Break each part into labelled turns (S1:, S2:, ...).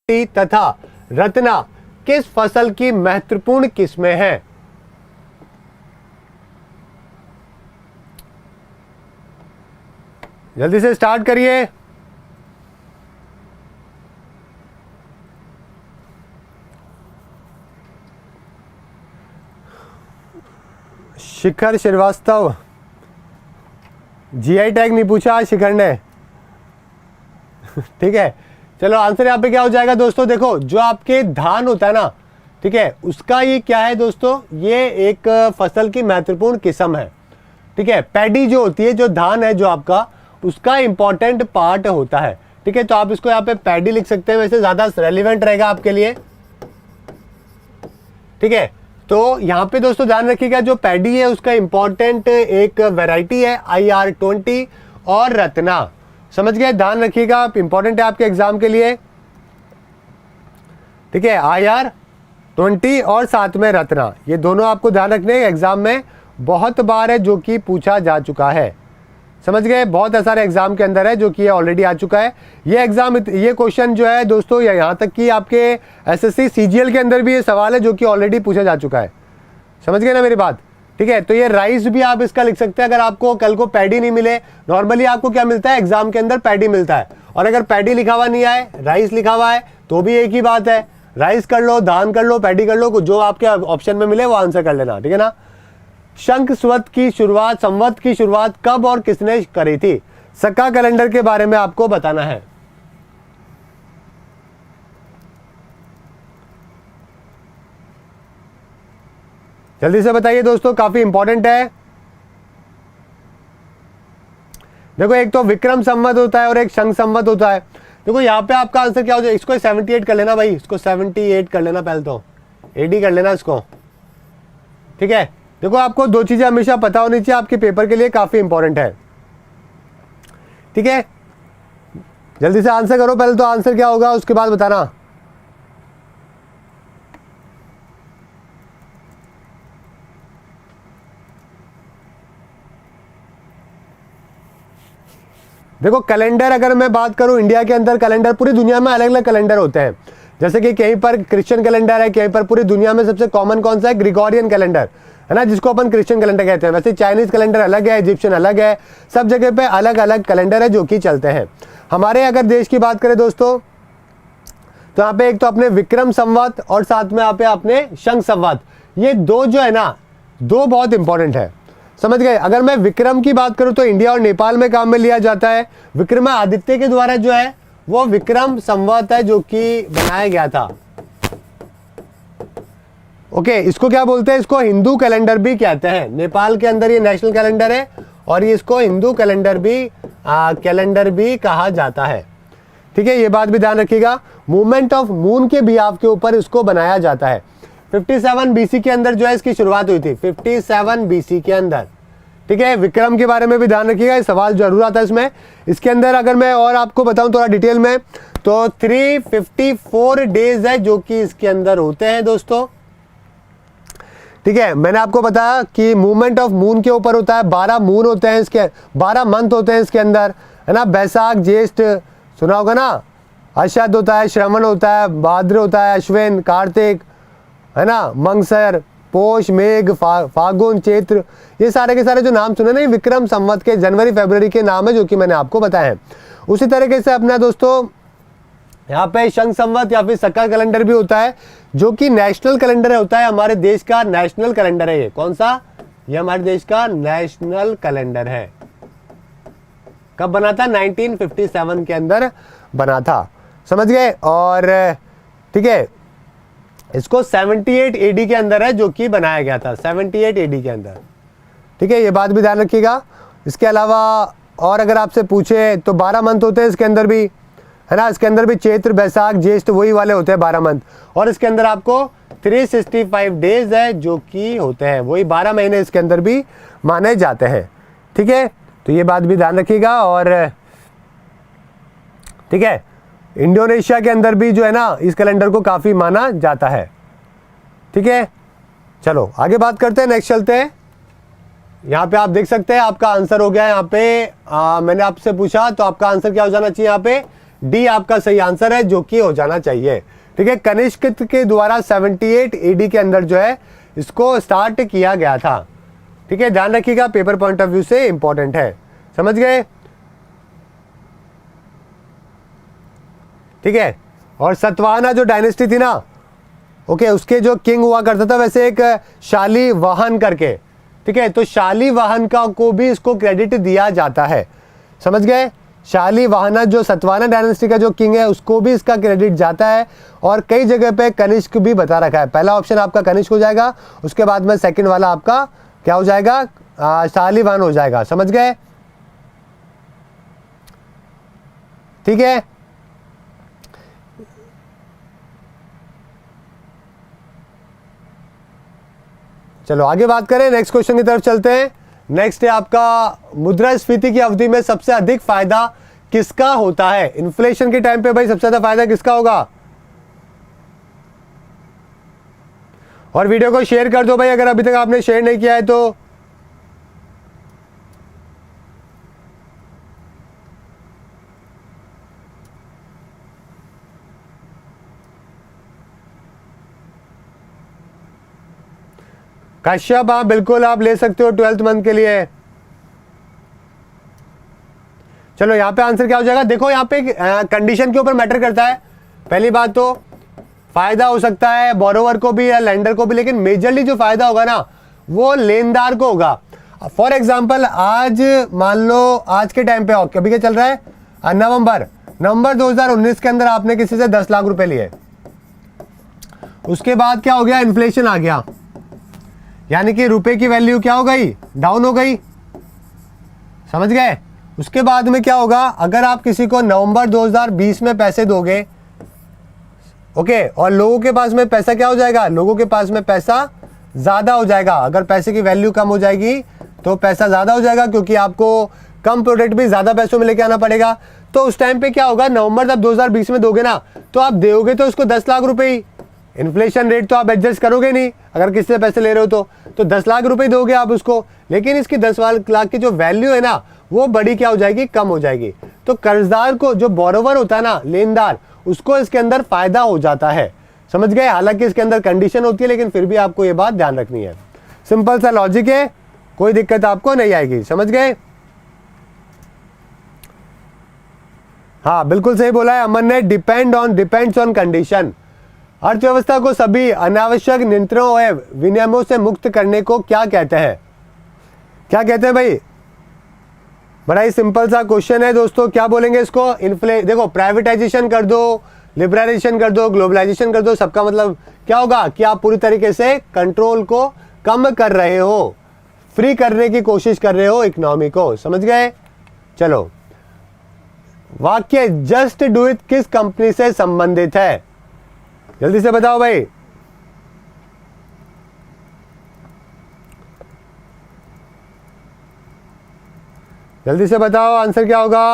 S1: तथा रत्ना किस फसल की महत्वपूर्ण किस्में हैं? जल्दी से स्टार्ट करिए। शिखर श्रीवास्तव, जीआई टैग नहीं पूछा शिखर ने। ठीक है, चलो आंसर यहाँ पे क्या हो जाएगा दोस्तों। देखो जो आपके धान होता है ना, ठीक है, उसका ये क्या है दोस्तों, ये एक फसल की महत्वपूर्ण किस्म है। ठीक है, पैडी जो होती है, जो धान है जो आपका, उसका इंपॉर्टेंट पार्ट होता है। ठीक है, तो आप इसको यहाँ पे पैडी लिख सकते हैं, वैसे ज्यादा रेलिवेंट रहेगा आपके लिए। ठीक है, तो यहाँ पे दोस्तों ध्यान रखिएगा, जो पैडी है उसका इंपॉर्टेंट एक वैरायटी है IR20 और रत्ना। समझ गए, ध्यान रखिएगा, इंपॉर्टेंट है आपके एग्जाम के लिए। ठीक है, IR20 और साथ में रत्ना, ये दोनों आपको ध्यान रखने एग्जाम में बहुत बार है जो कि पूछा जा चुका है। समझ गए, बहुत सारे एग्जाम के अंदर है जो कि ऑलरेडी आ चुका है ये एग्जाम। ये क्वेश्चन जो है दोस्तों, यहाँ तक कि आपके SSC CGL के अंदर भी ये सवाल है जो कि ऑलरेडी पूछा जा चुका है। समझ गए ना मेरी बात। ठीक है, तो ये राइस भी आप इसका लिख सकते हैं। अगर आपको कल को पैडी नहीं मिले, नॉर्मली आपको क्या मिलता है एग्जाम के अंदर, पैडी मिलता है। और अगर पैडी लिखा हुआ नहीं आए, राइस लिखा हुआ है, तो भी एक ही बात है, राइस कर लो, धान कर लो, पैडी कर लो, जो आपके ऑप्शन में मिले वो आंसर कर लेना। ठीक है ना। शंख संवत की शुरुआत कब और किसने करी थी? सक्का कैलेंडर के बारे में आपको बताना है। जल्दी से बताइए दोस्तों, काफी इंपॉर्टेंट है। देखो एक तो विक्रम संवत होता है और एक शंख संवत होता है। देखो यहाँ पे आपका आंसर क्या हो जाए, इसको 78 कर लेना भाई, इसको 78 कर लेना, पहले तो AD कर लेना इसको। ठीक है, देखो आपको दो चीजें हमेशा पता होनी चाहिए, आपके पेपर के लिए काफी इंपॉर्टेंट है। ठीक है, जल्दी से आंसर करो, पहले तो आंसर क्या होगा उसके बाद बताना। देखो कैलेंडर अगर मैं बात करूं, इंडिया के अंदर कैलेंडर, पूरी दुनिया में अलग अलग कैलेंडर होते हैं। जैसे कि कहीं पर क्रिश्चियन कैलेंडर है, कहीं पर, पूरी दुनिया में सबसे कॉमन कौन सा है, ग्रिगोरियन कैलेंडर है ना, जिसको अपन क्रिश्चियन कैलेंडर कहते हैं। वैसे चाइनीज कैलेंडर अलग है, इजिप्शियन अलग है, सब जगह पे अलग अलग कैलेंडर है जो कि चलते हैं। हमारे अगर देश की बात करें दोस्तों, तो यहाँ पे एक तो अपने विक्रम संवत और साथ में यहाँ पे अपने शंख संवत, ये दो जो है ना, दो बहुत इंपॉर्टेंट है। समझ गए। अगर मैं विक्रम की बात करूं तो इंडिया और नेपाल में काम में लिया जाता है। विक्रमादित्य के द्वारा जो है वो विक्रम संवत है जो कि बनाया गया था। ओके, इसको क्या बोलते हैं, इसको हिंदू कैलेंडर भी कहते हैं। नेपाल के अंदर ये नेशनल कैलेंडर है और ये इसको हिंदू कैलेंडर भी कहा जाता है। ठीक है, ये बात भी ध्यान रखिएगा। मूवमेंट ऑफ मून के बिहाफ के ऊपर इसको बनाया जाता है। 57 BC के अंदर जो है इसकी शुरुआत हुई थी, 57 BC के अंदर। ठीक है, विक्रम के बारे में भी ध्यान रखिएगा, सवाल जरूर आता है इसमें। इसके अंदर अगर मैं और आपको बताऊं थोड़ा डिटेल में, तो 354 डेज है जो कि इसके अंदर होते हैं दोस्तों। ठीक है, मैंने आपको बताया कि मूवमेंट ऑफ मून के ऊपर होता है। 12 मून होते हैं इसके, 12 मंथ होते हैं इसके अंदर, है ना। बैसाख, ज्येष्ठ सुना होगा ना, अषाढ़ होता है, श्रवण होता है, भाद्र होता है, अश्विन, कार्तिक, है ना, मंगसर, पोष, मेघ, फागुन, चैत्र, ये सारे के सारे जो नाम सुने ना, विक्रम संवत के जनवरी फरवरी के नाम है जो कि मैंने आपको बताया है। उसी तरीके से अपना दोस्तों यहाँ पे शंख संवत या फिर सक्का कैलेंडर भी होता है जो कि नेशनल कैलेंडर होता है, हमारे देश का नेशनल कैलेंडर है। ये कौन सा, ये हमारे देश का नेशनल कैलेंडर है। कब बना था, 1957 के अंदर बना था। समझ गए। और ठीक है, इसको 78 AD के अंदर है जो कि बनाया गया था, 78 AD के अंदर। ठीक है, ये बात भी ध्यान रखिएगा। इसके अलावा और अगर आपसे पूछे तो 12 मंथ होते हैं इसके अंदर भी, है ना। इसके अंदर भी चैत्र, बैसाख, ज्येष्ठ वही वाले होते हैं 12 मंथ। और इसके अंदर आपको 365 डेज है जो कि होते हैं, वही 12 महीने इसके अंदर भी माने जाते हैं। ठीक है, तो ये बात भी ध्यान रखिएगा। और ठीक है, इंडोनेशिया के अंदर भी जो है ना इस कैलेंडर को काफ़ी माना जाता है। ठीक है, चलो आगे बात करते हैं, नेक्स्ट चलते हैं। यहाँ पे आप देख सकते हैं आपका आंसर हो गया। यहाँ पे मैंने आपसे पूछा तो आपका आंसर क्या हो जाना चाहिए, यहाँ पे डी आपका सही आंसर है, जो कि हो जाना चाहिए। ठीक है, कनिष्क के द्वारा 78 एडी के अंदर जो है इसको स्टार्ट किया गया था। ठीक है, ध्यान रखिएगा, पेपर पॉइंट ऑफ व्यू से इंपॉर्टेंट है, समझ गए। ठीक है, और सतवाहना जो डायनेस्टी थी ना, ओके, उसके जो किंग हुआ करता था वैसे एक शालीवाहन करके। ठीक है, तो शालीवाहन का को भी इसको क्रेडिट दिया जाता है, समझ गए। शालीवाहन जो सतवाहना डायनेस्टी का जो किंग है उसको भी इसका क्रेडिट जाता है, और कई जगह पे कनिष्क भी बता रखा है। पहला ऑप्शन आपका कनिष्क हो जाएगा, उसके बाद में सेकंड वाला आपका क्या हो जाएगा, शालीवाहन हो जाएगा, समझ गए। ठीक है, चलो आगे बात करें, नेक्स्ट क्वेश्चन की तरफ चलते हैं। नेक्स्ट है आपका मुद्रास्फीति की अवधि में सबसे अधिक फायदा किसका होता है। इन्फ्लेशन के टाइम पे भाई सबसे ज्यादा फायदा किसका होगा, और वीडियो को शेयर कर दो भाई अगर अभी तक आपने शेयर नहीं किया है तो। कश्यप, हाँ बिल्कुल आप ले सकते हो 12th मंथ के लिए। चलो यहाँ पे आंसर क्या हो जाएगा, देखो यहाँ पे कंडीशन के ऊपर मैटर करता है। पहली बात तो फायदा हो सकता है बोरोवर को भी या लेंडर को भी, लेकिन मेजरली जो फायदा होगा ना वो लेनदार को होगा। फॉर एग्जांपल आज मान लो आज के टाइम पे अभी क्या चल रहा है, नवंबर 2019 के अंदर आपने किसी से 10 लाख रुपए लिए, उसके बाद क्या हो गया, इन्फ्लेशन आ गया, यानी कि रुपए की वैल्यू क्या हो गई, डाउन हो गई, समझ गए। उसके बाद में क्या होगा, अगर आप किसी को नवंबर 2020 में पैसे दोगे, ओके, और लोगों के पास में पैसा क्या हो जाएगा, लोगों के पास में पैसा ज्यादा हो जाएगा। अगर पैसे की वैल्यू कम हो जाएगी तो पैसा ज्यादा हो जाएगा, क्योंकि आपको कम प्रोडक्ट भी ज्यादा पैसों में लेके आना पड़ेगा। तो उस टाइम पे क्या होगा, नवंबर जब 2020 में दोगे ना, तो आप दोगे तो उसको 10 लाख रुपए ही, इन्फ्लेशन रेट तो आप एडजस्ट करोगे नहीं अगर किसी से पैसे ले रहे हो तो 10 लाख रुपए दोगे आप उसको, लेकिन इसकी 10 लाख की जो वैल्यू है ना वो बड़ी क्या हो जाएगी, कम हो जाएगी। तो कर्जदार को, जो बोरोवर होता है ना, लेनदार, उसको इसके अंदर फायदा हो जाता है, समझ गए। हालांकि इसके अंदर कंडीशन होती है, लेकिन फिर भी आपको ये बात ध्यान रखनी है। सिंपल सा लॉजिक है, कोई दिक्कत आपको नहीं आएगी, समझ गए। हाँ बिल्कुल सही बोला है अमन ने, डिपेंड्स ऑन कंडीशन। अर्थव्यवस्था को सभी अनावश्यक नियंत्रणों एवं विनियमों से मुक्त करने को क्या कहते हैं, क्या कहते हैं भाई। बड़ा ही सिंपल सा क्वेश्चन है दोस्तों, क्या बोलेंगे इसको, देखो प्राइवेटाइजेशन कर दो, लिबरलाइजेशन कर दो, ग्लोबलाइजेशन कर दो, सबका मतलब क्या होगा कि आप पूरी तरीके से कंट्रोल को कम कर रहे हो, फ्री करने की कोशिश कर रहे हो इकोनॉमी को, समझ गए। चलो वाक्य जस्ट डू इट किस कंपनी से संबंधित है, जल्दी से बताओ भाई। जल्दी से बताओ आंसर क्या होगा।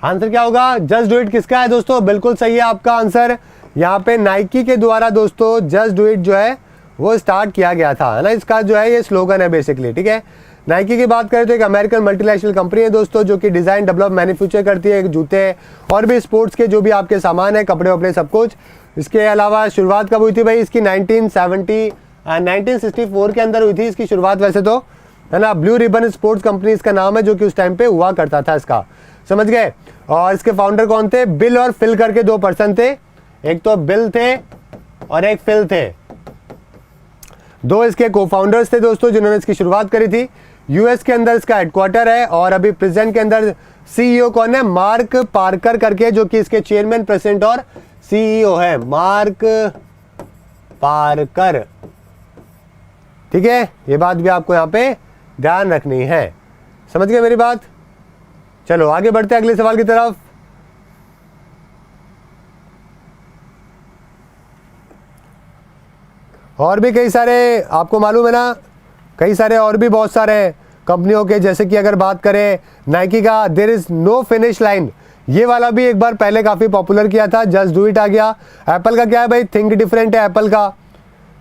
S1: आंसर क्या होगा, जस्ट डू इट किसका है दोस्तों, बिल्कुल सही है आपका आंसर। यहाँ पे नाइकी के द्वारा दोस्तों जस्ट डू इट जो है वो स्टार्ट किया गया था, है ना, इसका जो है ये स्लोगन है बेसिकली। ठीक है, नाइकी की बात करें तो एक अमेरिकन मल्टीनेशनल कंपनी है दोस्तों, जो कि डिजाइन, डेवलप, मैन्युफैक्चर करती है जूते और भी स्पोर्ट्स के जो भी आपके सामान है, कपड़े वपड़े सब कुछ। इसके अलावा शुरुआत कब हुई थी भाई इसकी, 1964 के अंदर हुई थी इसकी शुरुआत वैसे तो, है ना। ब्लू रिबन स्पोर्ट्स कंपनी इसका नाम है, जो कि उस टाइम पे हुआ करता था इसका, समझ गए। और इसके फाउंडर कौन थे, बिल और फिल करके 2 पर्सन थे, एक तो बिल थे और एक फिल थे, 2 इसके को फाउंडर्स थे दोस्तों जिन्होंने इसकी शुरुआत करी थी। यूएस के अंदर इसका हेडक्वार्टर है, और अभी प्रेजेंट के अंदर सीईओ कौन है, मार्क पार्कर करके, जो कि इसके चेयरमैन, प्रेसिडेंट और सीईओ है, मार्क पार्कर। ठीक है, ये बात भी आपको यहां पे ध्यान रखनी है, समझ गए मेरी बात। चलो आगे बढ़ते हैं अगले सवाल की तरफ। और भी कई सारे आपको मालूम है ना, कई सारे और भी बहुत सारे कंपनियों के, जैसे कि अगर बात करें नाइकी का there is no finish line, ये वाला भी एक बार पहले काफी पॉपुलर किया था, जस्ट डू इट आ गया। एप्पल का क्या है भाई, थिंक डिफरेंट है एप्पल का,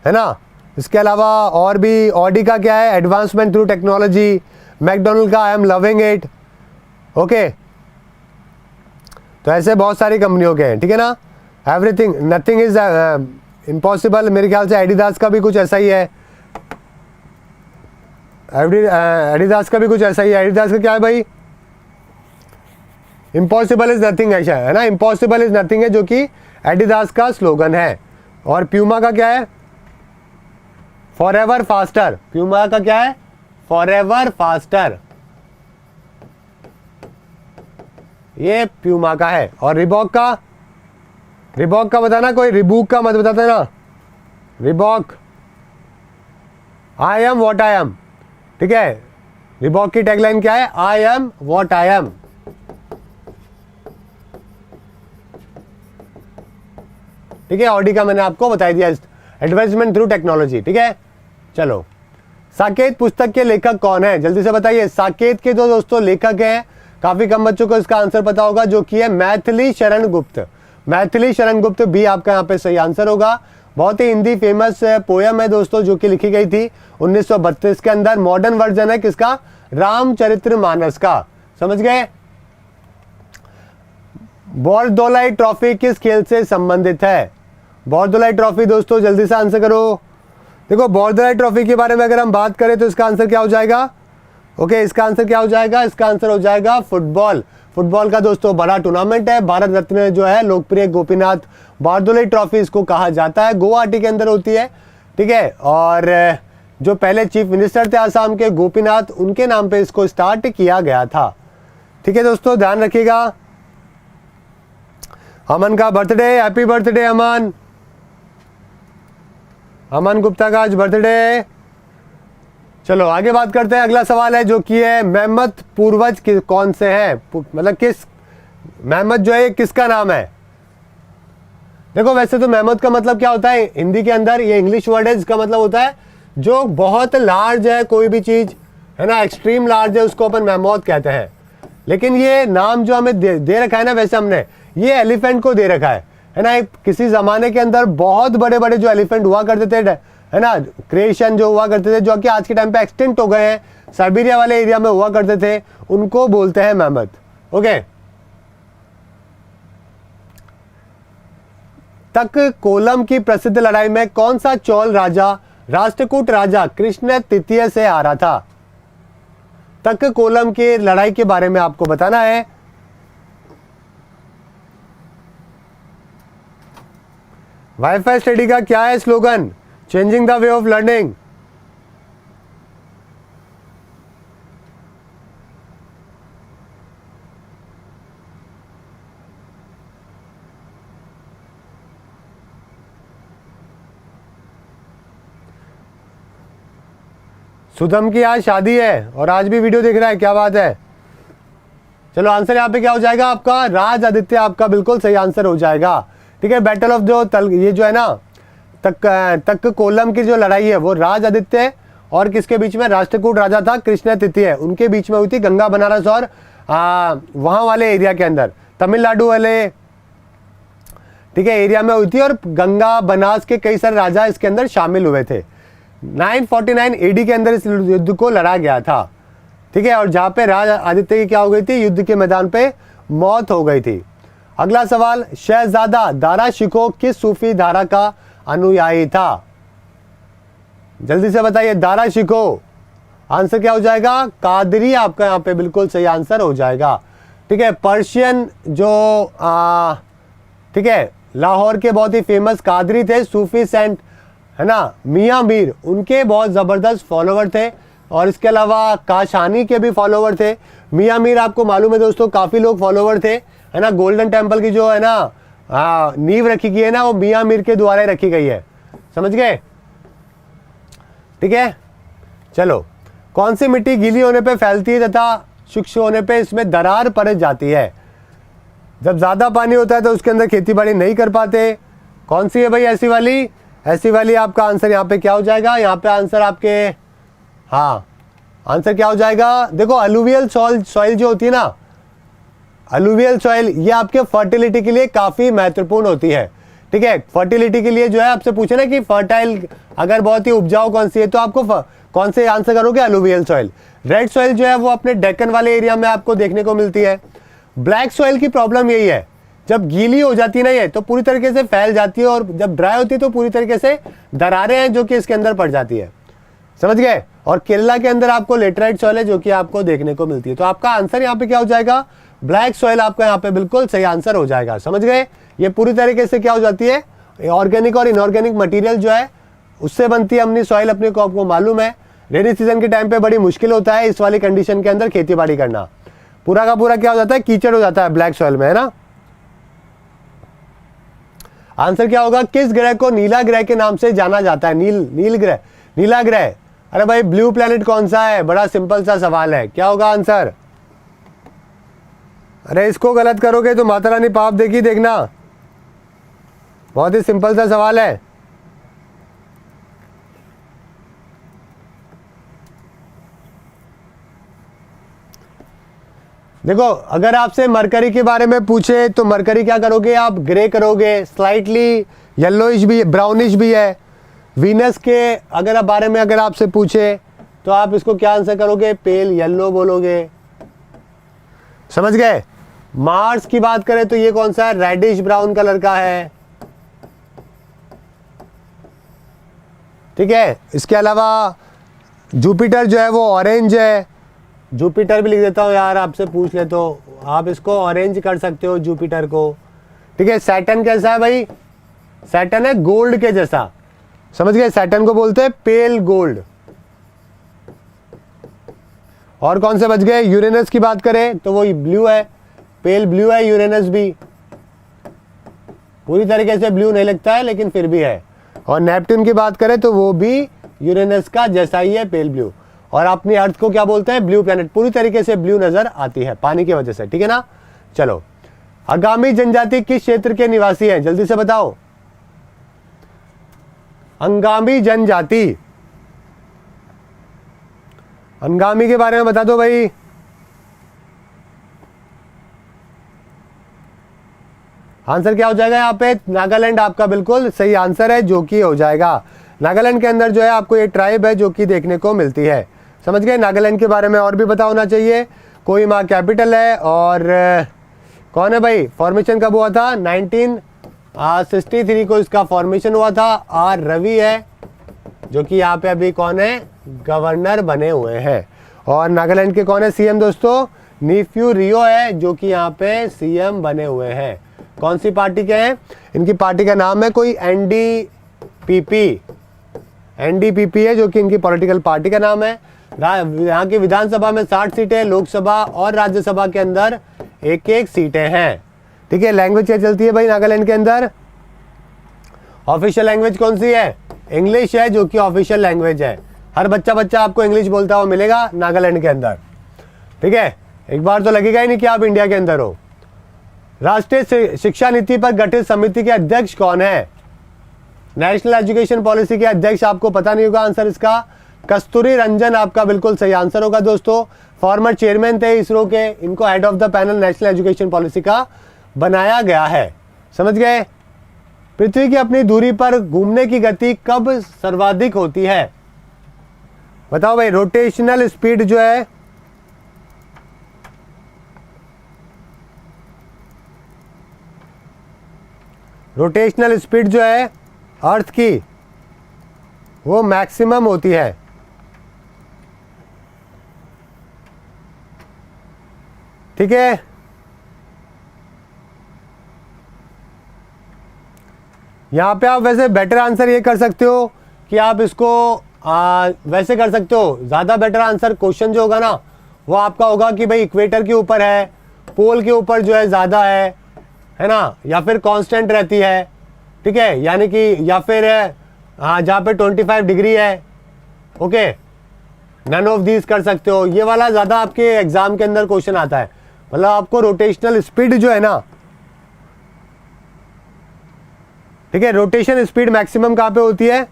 S1: है ना। इसके अलावा और भी ऑडी का क्या है, एडवांसमेंट थ्रू टेक्नोलॉजी। मैकडोनल्ड का I am loving it. Okay, तो ऐसे बहुत सारी कंपनियों के हैं, ठीक है ना। Everything nothing is impossible. मेरे ख्याल से एडिडास का भी कुछ ऐसा ही है। एडिडास का भी कुछ ऐसा ही है। एडिडास का क्या है भाई, इम्पॉसिबल इज नथिंग है ना, इम्पॉसिबल इज नथिंग है, जो कि एडिडास का स्लोगन है। और प्यूमा का क्या है, फॉरएवर फास्टर। प्यूमा का क्या है, फॉरएवर फास्टर, ये प्यूमा का है। और रिबॉक का बताना, कोई रिबूक का मत बताता ना। Reebok, I am what I am, ठीक है। रिबॉक की टैगलाइन क्या है, I am what I am. ठीक है, ऑडी का मैंने आपको बता दिया, एडवांसमेंट थ्रू टेक्नोलॉजी, ठीक है। चलो, साकेत पुस्तक के लेखक कौन है, जल्दी से बताइए। साकेत के जो दोस्तों लेखक हैं, काफी कम बच्चों को इसका आंसर पता होगा, जो कि है मैथिली शरण गुप्त। मैथिली शरण गुप्त भी आपका यहाँ पे सही आंसर होगा। बहुत ही हिंदी फेमस पोयम है दोस्तों, जो कि लिखी गई थी 1932 के अंदर। मॉडर्न वर्जन है किसका, रामचरितमानस का, समझ गए। बोरदोलाई ट्रॉफी किस खेल से संबंधित है। बोरदोलाई ट्रॉफी दोस्तों जल्दी से आंसर करो। देखो, बोरदोलाई ट्रॉफी के बारे में अगर हम बात करें तो इसका आंसर क्या हो जाएगा, ओके, इसका आंसर क्या हो जाएगा, इसका आंसर हो जाएगा फुटबॉल। फुटबॉल का दोस्तों बड़ा टूर्नामेंट है। भारत रत्न जो है लोकप्रिय गोपीनाथ बोरदोलाई ट्रॉफी इसको कहा जाता है। गुवाहाटी के अंदर होती है, ठीक है। और जो पहले चीफ मिनिस्टर थे आसाम के, गोपीनाथ, उनके नाम पे इसको स्टार्ट किया गया था, ठीक है दोस्तों, ध्यान रखिएगा। अमन का बर्थडे, हैप्पी बर्थडे अमन। अमन गुप्ता का आज बर्थडे। चलो आगे बात करते हैं। अगला सवाल है जो कि है मेहमत पूर्वज कौन से हैं, मतलब किस मेहमत जो है किसका नाम है। देखो, वैसे तो मेहमत का मतलब क्या होता है हिंदी के अंदर, ये इंग्लिश वर्ड है, जिसका मतलब होता है जो बहुत लार्ज है, कोई भी चीज है ना, एक्सट्रीम लार्ज है, उसको अपन मेहमत कहते हैं। लेकिन ये नाम जो हमें दे रखा है ना, वैसे हमने ये एलिफेंट को दे रखा है ना। किसी जमाने के अंदर बहुत बड़े बड़े जो एलिफेंट हुआ करते थे, है ना, क्रिएशन जो हुआ करते थे, जो कि आज के टाइम पे एक्सटिंक्ट हो गए हैं, साइबेरिया वाले एरिया में हुआ करते थे, उनको बोलते हैं मेहमत। ओके, तक कोलम की प्रसिद्ध लड़ाई में कौन सा चोल राजा राष्ट्रकूट राजा कृष्ण तृतीय से हारा था। तक कोलम की लड़ाई के बारे में आपको बताना है। वाईफाई स्टडी का क्या है slogan, changing the way of learning. Sudham की आज शादी है और आज भी वीडियो देख रहा है, क्या बात है। चलो आंसर यहाँ पे क्या हो जाएगा आपका, राज आदित्य आपका बिल्कुल सही आंसर हो जाएगा, ठीक है। बैटल ऑफ जो ये जो है ना तक कोलम की जो लड़ाई है वो राज आदित्य और किसके बीच में, राष्ट्रकूट राजा था कृष्ण तृतीय, उनके बीच में हुई थी, गंगा बनारस और वहां वाले एरिया के अंदर, तमिलनाडु वाले, ठीक है, एरिया में हुई थी। और गंगा बनास के कई सारे राजा इसके अंदर शामिल हुए थे। 949 एडी के अंदर इस युद्ध को लड़ा गया था, ठीक है। और जहां पे राज आदित्य की क्या हो गई थी, युद्ध के मैदान पे मौत हो गई थी। अगला सवाल, शहजादा दारा शिकोह किस सूफी धारा का अनुयायी था। जल्दी से बताइए, दारा शिकोह आंसर क्या हो जाएगा, कादरी आपका यहाँ पे बिल्कुल सही आंसर हो जाएगा, ठीक है। पर्शियन जो ठीक है, लाहौर के बहुत ही फेमस कादरी थे, सूफी सेंट, है ना, मियाँ मीर, उनके बहुत जबरदस्त फॉलोवर थे। और इसके अलावा काशानी के भी फॉलोवर थे। मियाँ मीर आपको मालूम है दोस्तों, काफी लोग फॉलोवर थे, है ना। गोल्डन टेम्पल की जो है ना नींव रखी गई है ना, वो मियाँ मीर के द्वारा रखी गई है, समझ गए, ठीक है। चलो, कौन सी मिट्टी गीली होने पे फैलती है तथा शुष्क होने पे इसमें दरार पड़ जाती है। जब ज्यादा पानी होता है तो उसके अंदर खेती बाड़ी नहीं कर पाते। कौन सी है भाई ऐसी वाली, ऐसी वाली आपका आंसर यहाँ पे क्या हो जाएगा, यहाँ पे आंसर आपके, हाँ आंसर क्या हो जाएगा, देखो अलुवियल सॉइल जो होती है ना, अलुवियल सॉइल, ये आपके फर्टिलिटी के लिए काफी महत्वपूर्ण होती है, ठीक है, फर्टिलिटी के लिए जो है आपसे पूछे ना कि फर्टाइल अगर बहुत ही उपजाऊ कौन सी है, तो आपको कौन से आंसर करोगे, अलुवियल सॉइल। रेड सॉइल जो है वो अपने डेक्कन वाले एरिया में आपको देखने को मिलती है। ब्लैक सॉइल की प्रॉब्लम यही है, जब गीली हो जाती है ना ये, तो पूरी तरीके से फैल जाती है, और जब ड्राई होती है तो पूरी तरीके से दरारें हैं जो कि इसके अंदर पड़ जाती है, समझ गए। और केरला के अंदर आपको लेटराइट सॉइल है जो कि आपको देखने को मिलती है। तो आपका आंसर यहाँ पे क्या हो जाएगा, ब्लैक सॉइल आपका यहाँ पे बिल्कुल सही आंसर हो जाएगा, समझ गए। ये पूरी तरीके से क्या हो जाती है, ऑर्गेनिक और इनऑर्गेनिक मटेरियल जो है उससे बनती है अपनी सॉइल, अपने को आपको मालूम है। रेनी सीजन के टाइम पे बड़ी मुश्किल होता है इस वाली कंडीशन के अंदर खेती बाड़ी करना, पूरा का पूरा क्या हो जाता है, कीचड़ हो जाता है ब्लैक सॉइल में, है ना। आंसर क्या होगा, किस ग्रह को नीला ग्रह के नाम से जाना जाता है, नील ग्रह, नीला ग्रह। अरे भाई ब्लू प्लेनेट कौन सा है, बड़ा सिंपल सा सवाल है, क्या होगा आंसर। अरे इसको गलत करोगे तो माता रानी पाप देगी, देखना, बहुत ही सिंपल सा सवाल है। देखो अगर आपसे मरकरी के बारे में पूछे तो मरकरी क्या करोगे आप, ग्रे करोगे, स्लाइटली येलोइश भी, ब्राउनिश भी है। वीनस के अगर बारे में अगर आपसे पूछे तो आप इसको क्या आंसर करोगे, पेल येलो बोलोगे, समझ गए। मार्स की बात करें तो ये कौन सा है, रेडिश ब्राउन कलर का है, ठीक है। इसके अलावा जुपिटर जो है वो ऑरेंज है, जुपिटर भी लिख देता हूँ यार, आपसे पूछ ले तो आप इसको ऑरेंज कर सकते हो जुपिटर को, ठीक है। सैटर्न कैसा है भाई, सैटर्न है गोल्ड के जैसा, समझ गए, सैटर्न को बोलते हैं पेल गोल्ड। और कौन से बच गए, यूरेनस की बात करें तो वो ब्लू है, पेल ब्लू है यूरेनस भी, पूरी तरीके से ब्लू नहीं लगता है लेकिन फिर भी है। और नेपट्टून की बात करें तो वो भी यूरेनस का जैसा ही है, पेल ब्लू। और अपनी अर्थ को क्या बोलते हैं, ब्लू प्लैनेट, पूरी तरीके से ब्लू नजर आती है पानी की वजह से, ठीक है ना। चलो, अंगामी जनजाति किस क्षेत्र के निवासी हैं, जल्दी से बताओ। अंगामी जनजाति, अंगामी के बारे में बता दो भाई। आंसर क्या हो जाएगा यहाँ पे, नागालैंड आपका बिल्कुल सही आंसर है, जो कि हो जाएगा। नागालैंड के अंदर जो है आपको ये ट्राइब है जो कि देखने को मिलती है, समझ गए। नागालैंड के बारे में और भी पता होना चाहिए, कोहिमा कैपिटल है, और कौन है भाई, फॉर्मेशन कब हुआ था, 1963 को इसका फॉर्मेशन हुआ था। आर रवि है जो कि यहाँ पे अभी कौन है, गवर्नर बने हुए हैं। और नागालैंड के कौन है सीएम दोस्तों, नीफ्यू रियो है जो कि यहाँ पे सीएम बने हुए हैं। कौन सी पार्टी के हैं, इनकी पार्टी का नाम है कोई एनडीपीपी है जो कि इनकी पॉलिटिकल पार्टी का नाम है। यहाँ की विधानसभा में 60 सीटें, लोकसभा और राज्यसभा के अंदर एक एक सीटें हैं, ठीक है। लैंग्वेज क्या चलती है भाई नागालैंड के अंदर, ऑफिशियल लैंग्वेज कौन सी है, इंग्लिश है जो कि ऑफिशियल लैंग्वेज है। हर बच्चा आपको इंग्लिश बोलता हुआ मिलेगा नागालैंड के अंदर, ठीक है। एक बार तो लगेगा ही नहीं कि आप इंडिया के अंदर हो। राष्ट्रीय शिक्षा नीति पर गठित समिति के अध्यक्ष कौन है, नेशनल एजुकेशन पॉलिसी के अध्यक्ष, आपको पता नहीं होगा आंसर इसका, कस्तूरी रंजन आपका बिल्कुल सही आंसर होगा दोस्तों। फॉर्मर चेयरमैन थे इसरो के, इनको head of the panel national education policy का बनाया गया है, समझ गए। पृथ्वी की अपनी दूरी पर घूमने की गति कब सर्वाधिक होती है, बताओ भाई। रोटेशनल स्पीड जो है, रोटेशनल स्पीड जो है अर्थ की वो मैक्सिमम होती है, ठीक है। यहां पे आप वैसे बेटर आंसर ये कर सकते हो कि आप इसको वैसे कर सकते हो। ज़्यादा बेटर आंसर क्वेश्चन जो होगा ना वो आपका होगा कि भाई इक्वेटर के ऊपर है, पोल के ऊपर जो है ज़्यादा है ना, या फिर कांस्टेंट रहती है, ठीक है, यानी कि या फिर जहाँ पे 25 डिग्री है, ओके, नन ऑफ दीज कर सकते हो। ये वाला ज़्यादा आपके एग्जाम के अंदर क्वेश्चन आता है, मतलब आपको रोटेशनल स्पीड जो है ना, ठीक है, रोटेशन स्पीड मैक्सिमम कहाँ पे होती है,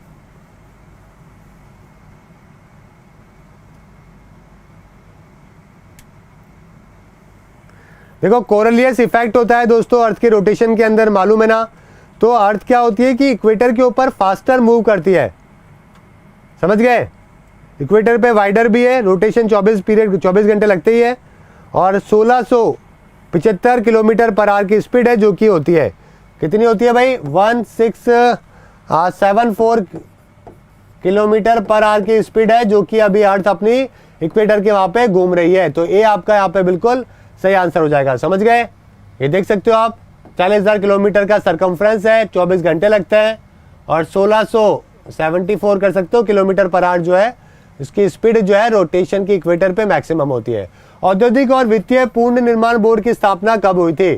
S1: देखो कोरिलियस इफेक्ट होता है दोस्तों अर्थ के रोटेशन के अंदर, मालूम है ना। तो अर्थ क्या होती है कि इक्वेटर के ऊपर फास्टर मूव करती है, समझ गए। इक्वेटर पे वाइडर भी है, रोटेशन 24 घंटे लगते ही है, और 1675 किलोमीटर पर आवर की स्पीड है, जो कि होती है, कितनी होती है भाई, 1674 किलोमीटर पर आवर की स्पीड है, जो कि अभी अर्थ अपनी इक्वेटर के वहां पे घूम रही है। तो ए आपका यहाँ पे बिल्कुल सही आंसर हो जाएगा, समझ गए। ये देख सकते हो आप, 40,000 किलोमीटर का सरकमफ्रेंस है, 24 घंटे लगते हैं, और 1674 कर सकते हो किलोमीटर पर आवर जो है, इसकी स्पीड जो है रोटेशन की इक्वेटर पे मैक्सिमम होती है। औद्योगिक और वित्तीय पूर्ण निर्माण बोर्ड की स्थापना कब हुई थी?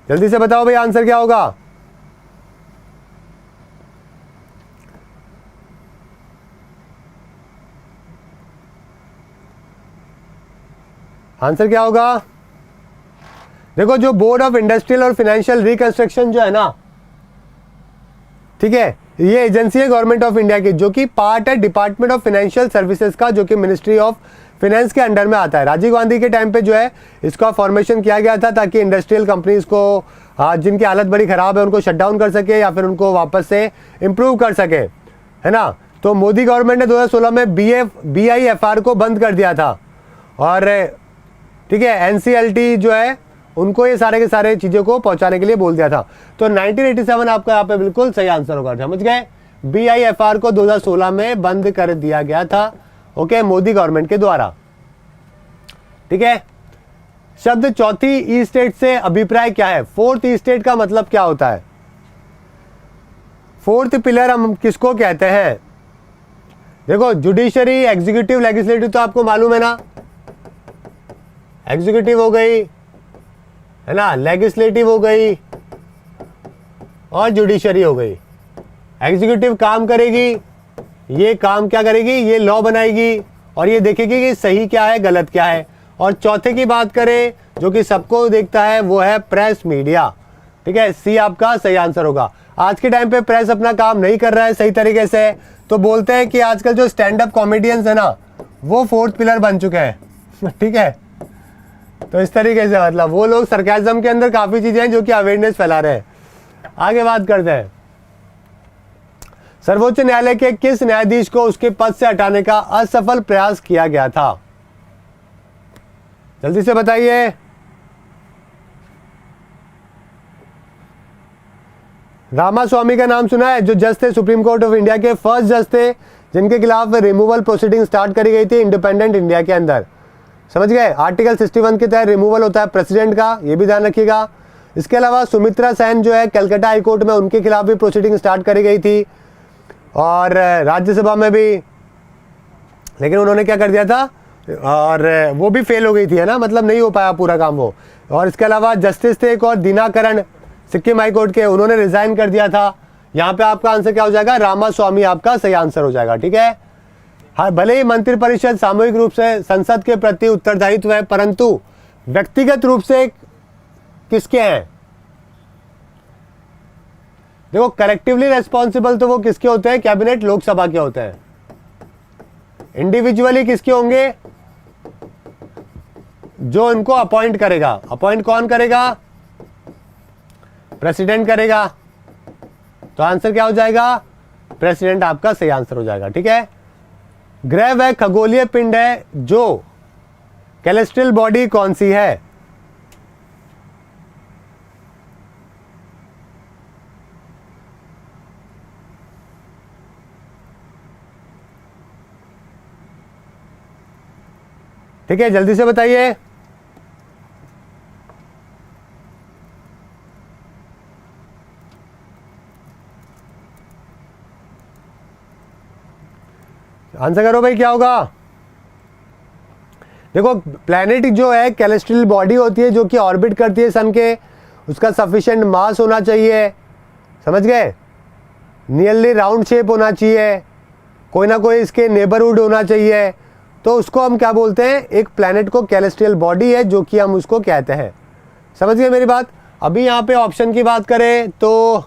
S1: जल्दी से बताओ भाई, आंसर क्या होगा? आंसर क्या होगा? देखो, जो बोर्ड ऑफ इंडस्ट्रियल और फाइनेंशियल रिकंस्ट्रक्शन जो है ना, ठीक है, ये एजेंसी है गवर्नमेंट ऑफ इंडिया की, जो कि पार्ट है डिपार्टमेंट ऑफ फाइनेंशियल सर्विसेज का, जो कि मिनिस्ट्री ऑफ फाइनेंस के अंडर में आता है। राजीव गांधी के टाइम पे जो है इसका फॉर्मेशन किया गया था, ताकि इंडस्ट्रियल कंपनीज को जिनकी हालत बड़ी खराब है उनको शट डाउन कर सके, या फिर उनको वापस से इम्प्रूव कर सके, है ना। तो मोदी गवर्नमेंट ने 2016 में BIFR को बंद कर दिया था, और ठीक है, NCLT जो है उनको ये सारे के सारे चीज़ों को पहुंचाने के लिए बोल दिया था। तो 1987 आपका यहाँ पे बिल्कुल सही आंसर होगा, समझ गए। BIFR को 2016 में बंद कर दिया गया था, ओके, मोदी गवर्नमेंट के द्वारा, ठीक है। शब्द चौथी ई स्टेट से अभिप्राय क्या है? फोर्थ ई स्टेट का मतलब क्या होता है? फोर्थ पिलर हम किसको कहते हैं? देखो, जुडिशरी, एग्जीक्यूटिव, लेजिस्लेटिव तो आपको मालूम है ना। एग्जीक्यूटिव हो गई, है ना, लेजिस्लेटिव हो गई, और जुडिशरी हो गई। एग्जीक्यूटिव काम करेगी, ये काम क्या करेगी, ये लॉ बनाएगी, और ये देखेगी कि सही क्या है, गलत क्या है। और चौथे की बात करें, जो कि सबको देखता है, वो है प्रेस मीडिया, ठीक है। सी आपका सही आंसर होगा। आज के टाइम पे प्रेस अपना काम नहीं कर रहा है सही तरीके से, तो बोलते हैं कि आजकल जो स्टैंड अप कॉमेडियंस है ना, वो फोर्थ पिलर बन चुके हैं ठीक है। तो इस तरीके से मतलब वो लोग सरकाज़म के अंदर काफ़ी चीज़ें हैं जो कि अवेयरनेस फैला रहे हैं। आगे बात करते हैं, सर्वोच्च न्यायालय के किस न्यायाधीश को उसके पद से हटाने का असफल प्रयास किया गया था? जल्दी से बताइए। रामास्वामी का नाम सुना है, जो जज थे सुप्रीम कोर्ट ऑफ इंडिया के फर्स्ट जज थे, जिनके खिलाफ रिमूवल प्रोसीडिंग स्टार्ट करी गई थी इंडिपेंडेंट इंडिया के अंदर, समझ गए। आर्टिकल 61 के तहत रिमूवल होता है प्रेसिडेंट का, ये भी ध्यान रखिएगा। इसके अलावा सुमित्रा सेन जो है कलकत्ता हाई कोर्ट में, उनके खिलाफ भी प्रोसीडिंग स्टार्ट करी गई थी, और राज्यसभा में भी, लेकिन उन्होंने क्या कर दिया था, और वो भी फेल हो गई थी, है ना, मतलब नहीं हो पाया पूरा काम वो। और इसके अलावा जस्टिस थे एक और दिनाकरण सिक्किम हाई कोर्ट के, उन्होंने रिजाइन कर दिया था। यहाँ पे आपका आंसर क्या हो जाएगा? रामास्वामी आपका सही आंसर हो जाएगा, ठीक है। हाँ, भले ही मंत्रिपरिषद सामूहिक रूप से संसद के प्रति उत्तरदायित्व है, परंतु व्यक्तिगत रूप से किसके हैं? देखो, कलेक्टिवली रेस्पॉन्सिबल तो वो किसके होते हैं? कैबिनेट, लोकसभा के होते हैं। इंडिविजुअली किसके होंगे? जो इनको अपॉइंट करेगा। अपॉइंट कौन करेगा? प्रेसिडेंट करेगा। तो आंसर क्या हो जाएगा? प्रेसिडेंट आपका सही आंसर हो जाएगा, ठीक है। ग्रह वह खगोलीय पिंड है जो कैलेस्ट्रियल बॉडी कौन सी है? ठीक है, जल्दी से बताइए। आंसर करो भाई, क्या होगा? देखो, प्लैनेट जो है कैलेस्ट्रियल बॉडी होती है, जो कि ऑर्बिट करती है सन के, उसका सफिशिएंट मास होना चाहिए, समझ गए, नियरली राउंड शेप होना चाहिए, कोई ना कोई इसके नेबरहुड होना चाहिए, तो उसको हम क्या बोलते हैं? एक प्लैनेट को कैलेस्ट्रियल बॉडी है, जो कि हम उसको कहते हैं। समझ गए मेरी बात? अभी यहाँ पे ऑप्शन की बात करें तो,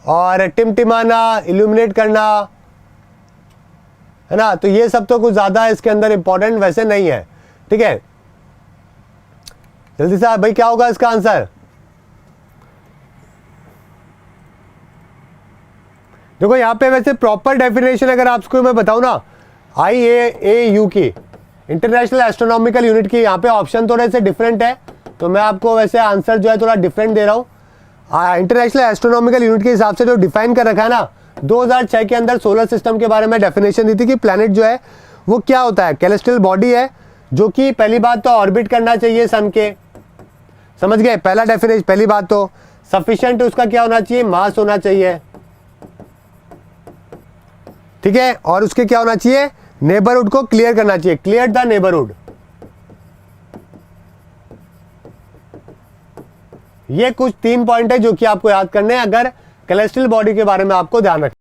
S1: और टिमटिमाना, इल्यूमिनेट करना, है ना, तो ये सब तो कुछ ज़्यादा इसके अंदर इंपॉर्टेंट वैसे नहीं है, ठीक है। जल्दी से भाई, क्या होगा इसका आंसर? देखो यहाँ पे वैसे प्रॉपर डेफिनेशन अगर आपको मैं बताऊँ ना, IAAU की, इंटरनेशनल एस्ट्रोनॉमिकल यूनिट की, यहाँ पे ऑप्शन थोड़े से डिफरेंट है, तो मैं आपको वैसे आंसर जो है थोड़ा डिफरेंट दे रहा हूँ। इंटरनेशनल एस्ट्रोनॉमिकल यूनिट के हिसाब से जो डिफाइन कर रखा है ना, 2006 के अंदर सोलर सिस्टम के बारे में डेफिनेशन दी थी कि प्लैनेट जो है वो क्या होता है, कैलेस्ट्रियल बॉडी है जो कि पहली बात तो ऑर्बिट करना चाहिए सन के, समझ गए, पहला डेफिनेशन, पहली बात तो सफिशिएंट उसका क्या होना चाहिए, मास होना चाहिए, ठीक है, और उसके क्या होना चाहिए, नेबरहुड को क्लियर करना चाहिए, क्लियर द नेबरहुड। ये कुछ 3 पॉइंट है जो कि आपको याद करने हैं अगर कैलेस्ट्रियल बॉडी के बारे में आपको ध्यान रखना।